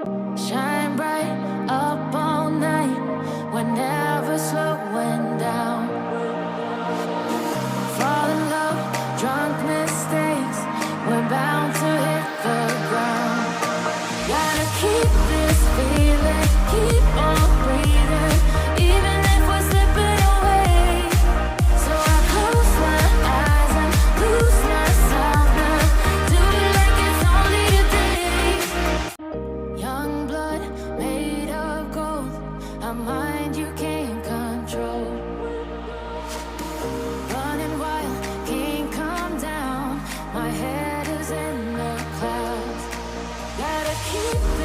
Shine bright up all night. We're never slowing down. Fall in love, drunk mistakes. We're bound to hit the ground. Gotta keep this feeling, keep on breathing, even if we're slipping away. So I close my eyes and lose myself now. Do it like it's only today. Young blood made of gold, a mind you can't control. Running wild, can't come down. My head is in the clouds. Gotta keep